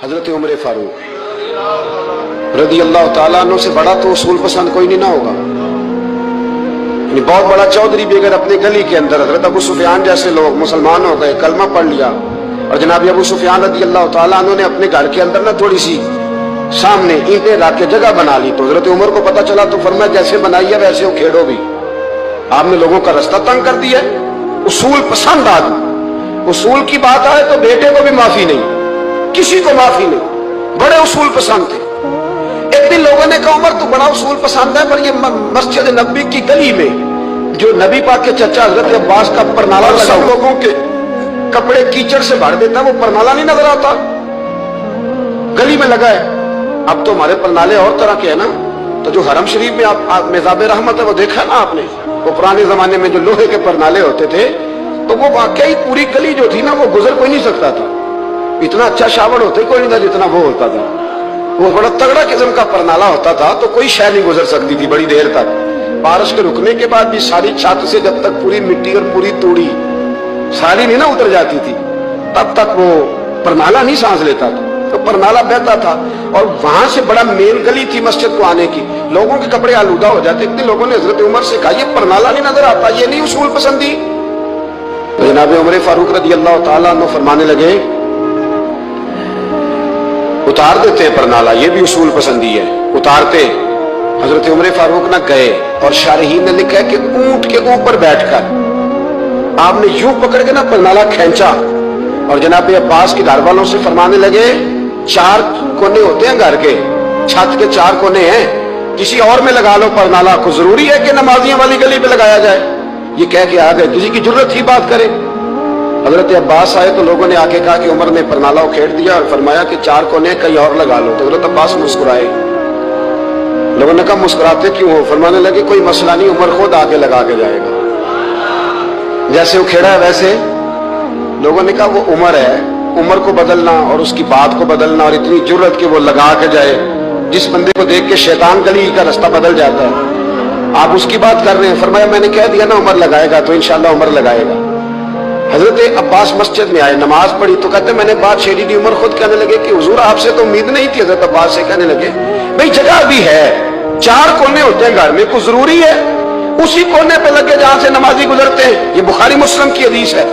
حضرت عمر فاروق رضی اللہ تعالیٰ عنہ سے بڑا تو اصول پسند کوئی نہیں نہ ہوگا. یعنی بہت بڑا چودھری بھی اگر اپنے گلی کے اندر حضرت ابو سفیان جیسے لوگ مسلمان ہو گئے، کلمہ پڑھ لیا، اور جناب ابو سفیان رضی اللہ تعالیٰ عنہ نے اپنے گھر کے اندر نہ تھوڑی سی سامنے اینٹیں رکھ کے جگہ بنا لی، تو حضرت عمر کو پتا چلا تو فرمایا جیسے بنائی ہے ویسے وہ کھیڑو بھی. آپ نے لوگوں کا رستہ تنگ کر دیا. اصول پسند آدمی، اصول کی بات آئے تو بیٹے کو بھی معافی نہیں، کسی کو معافی نہیں، بڑے اصول پسند تھے. ایک دن لوگوں نے کہا عمر تو بڑا اصول پسند ہے، پر یہ مسجد نبی کی گلی میں جو نبی پاک کے چچا حضرت عباس کا پرنالہ لگا، لوگوں کے کپڑے کیچڑ سے بھر دیتا، وہ پرنالہ نہیں نظر آتا گلی میں لگا ہے. اب تو ہمارے پرنالے اور طرح کے ہیں نا، تو جو حرم شریف میں آپ میزاب رحمت ہے وہ دیکھا نا آپ نے، وہ پرانے زمانے میں جو لوہے کے پرنالے ہوتے تھے، تو وہ واقعی پوری گلی جو تھی نا وہ گزر کوئی نہیں سکتا تھا. اتنا اچھا شاور ہوتے کوئی نہیں تھا جتنا وہ ہوتا تھا. وہ بڑا تگڑا قسم کا پرنالہ ہوتا تھا، تو کوئی شے نہیں گزر سکتی تھی بڑی دیر تک. بارش کے رکنے کے بعد بھی ساری چھت سے جب تک پوری مٹی اور پوری توڑی ساری نہیں نہ اتر جاتی تھی تب تک وہ پرنالہ نہیں سانس لیتا تھا. تو پرنالہ بہتا تھا، اور وہاں سے بڑا مین گلی تھی مسجد کو آنے کی، لوگوں کے کپڑے آلودہ ہو جاتے. اتنے لوگوں نے حضرت عمر سے کہا یہ پرنالہ نہیں نظر آتا، یہ نہیں اصول پسندی. تو جناب عمر فاروق رضی اللہ تعالیٰ عنہ فرمانے لگے اتار دیتے ہیں پرنالہ، یہ بھی اصول پسندی ہے. اتارتے. حضرت عمر فاروق نہ گئے، اور شارحین نے لکھا ہے کہ اونٹ کے اوپر بیٹھ کر آپ نے یوں پکڑ کے نا پرنالہ کھینچا، اور جناب عباس کے گھر والوں سے فرمانے لگے 4 کونے ہوتے ہیں گھر کے، چھت کے 4 کونے ہیں، کسی اور میں لگا لو پرنالہ. کو ضروری ہے کہ نمازیوں والی گلی پہ لگایا جائے؟ یہ کہہ کے آ گئے. کسی کی ضرورت ہی بات کرے. حضرت عباس آئے تو لوگوں نے آ کے کہا کہ عمر نے پرنالہ کھیڑ دیا اور فرمایا کہ 4 کونے کہیں اور لگا لو. تو حضرت عباس مسکرائے. لوگوں نے کہا مسکراتے کیوں ہو؟ فرمانے لگے کوئی مسئلہ نہیں، عمر خود آ کے لگا کے جائے گا. جیسے وہ کھیڑا ہے ویسے. لوگوں نے کہا وہ عمر ہے، عمر کو بدلنا اور اس کی بات کو بدلنا، اور اتنی جرت کہ وہ لگا کے جائے. جس بندے کو دیکھ کے شیطان گلی کا رستہ بدل جاتا ہے، آپ اس کی بات کر رہے ہیں. فرمایا میں نے کہہ دیا نا عمر لگائے گا، تو انشاءاللہ عمر لگائے گا. حضرت عباس مسجد میں آئے، نماز پڑھی تو کہتے میں نے بات چھیڑی دی. عمر خود کہنے لگے کہ حضور آپ سے تو امید نہیں تھی. حضرت عباس سے کہنے لگے بھئی جگہ بھی ہے، 4 کونے ہوتے ہیں گھر میں، کوئی ضروری ہے اسی کونے پہ لگے جہاں سے نمازی گزرتے ہیں؟ یہ بخاری مسلم کی حدیث ہے.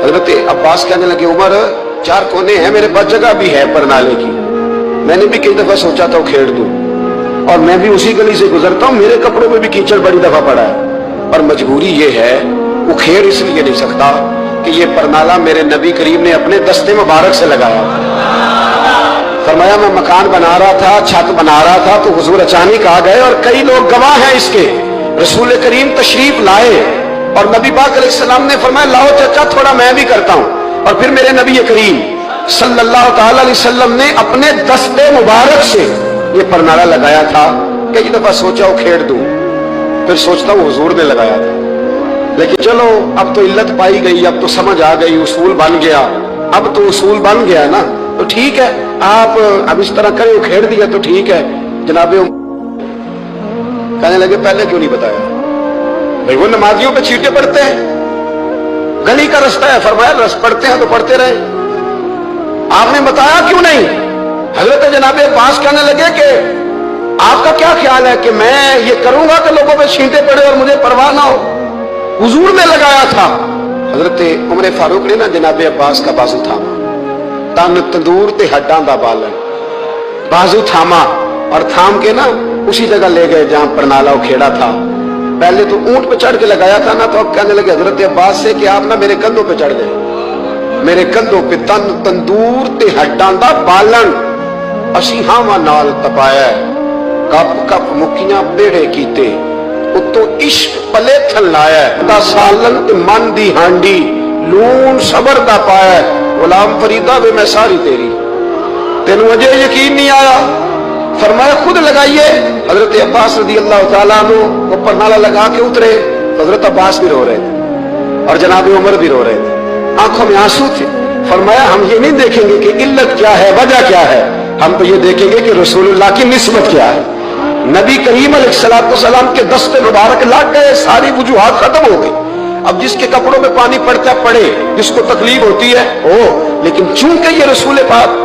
حضرت عباس کہنے لگے عمر 4 کونے ہیں، میرے پاس جگہ بھی ہے پرنالے کی، میں نے بھی کئی دفعہ سوچا تھا وہ کھیڑ دوں، اور میں بھی اسی گلی سے گزرتا ہوں، میرے کپڑوں میں بھی کیچڑ بڑی دفعہ پڑا ہے، اور مجبوری یہ ہے وہ کھیڑ اس لیے نہیں سکتا کہ یہ پرنالہ میرے نبی کریم نے اپنے دستے مبارک سے لگایا. فرمایا میں مکان بنا رہا تھا، چھت بنا رہا تھا، تو حضور اچانک آ گئے، اور کئی لوگ گواہ ہیں اس کے. رسول کریم تشریف لائے اور نبی پاک علیہ السلام نے فرمایا لاؤ چچا تھوڑا میں بھی کرتا ہوں. اور پھر میرے نبی کریم صلی اللہ تعالی علیہ وسلم نے اپنے دستے مبارک سے یہ پرنالہ لگایا تھا. کئی دفعہ سوچا وہ کھیڑ دوں، پھر سوچتا ہوں حضور نے لگایا تھا. لیکن چلو اب تو علت پائی گئی، اب تو سمجھ آ گئی، اصول بن گیا. اب تو اصول بن گیا نا، تو ٹھیک ہے آپ اب اس طرح کریں، وہ کھیڑ دیا تو ٹھیک ہے. جناب کہنے لگے پہلے کیوں نہیں بتایا؟ بھائی وہ نمازیوں پہ چیٹے پڑتے ہیں، گلی کا رستہ ہے. فرمایا رس پڑتے ہیں تو پڑھتے رہے، آپ نے بتایا کیوں نہیں؟ حضرت جناب عباس کہنے لگے کہ آپ کا کیا خیال ہے کہ میں یہ کروں گا کہ لوگوں پہ چھینٹے پڑے اور مجھے پرواہ نہ ہو؟ حضور نے لگایا تھا. حضرت عمر فاروق نے نا جناب عباس کا بازو تھاما، تن تندور تے ہڈاں دا بالن، بازو تھاما اور تھام کے نا اسی جگہ لے گئے جہاں پرنالہ کھیڑا تھا. پہلے تو اونٹ پہ چڑھ کے لگایا تھا نا، تو اب کہنے لگے حضرت عباس سے کہ آپ نا میرے کندھوں پہ چڑھ گئے، میرے کندھوں پہ تن تندور تے ہڈاں دا بالن، اسی ہاواں نال تپایا، کپ کپ مکیاں بیڑے کیتے، اتو عشق پلے تھل لایا، دا سالن تے من دی ہانڈی، لون صبر دا پایا، غلام فریدہ وے میں ساری تیری، تینوں اجے یقین نہیں آیا؟ فرمایا خود لگائیے. حضرت عباس رضی اللہ تعالیٰ عنہ وہ پرنالہ لگا کے اترے. حضرت عباس بھی رو رہے تھے اور جناب عمر بھی رو رہے تھے، آنکھوں میں آنسو تھے. فرمایا ہم یہ نہیں دیکھیں گے کہ علت کیا ہے، وجہ کیا ہے، ہم تو یہ دیکھیں گے کہ رسول اللہ کی نسبت کیا ہے. نبی کریم علیہ السلام کے دستے مبارک لگ گئے، ساری وجوہات ختم ہو گئی. اب جس کے کپڑوں میں پانی پڑتا ہے پڑے، جس کو تکلیف ہوتی ہے ہو، لیکن چونکہ یہ رسول پاک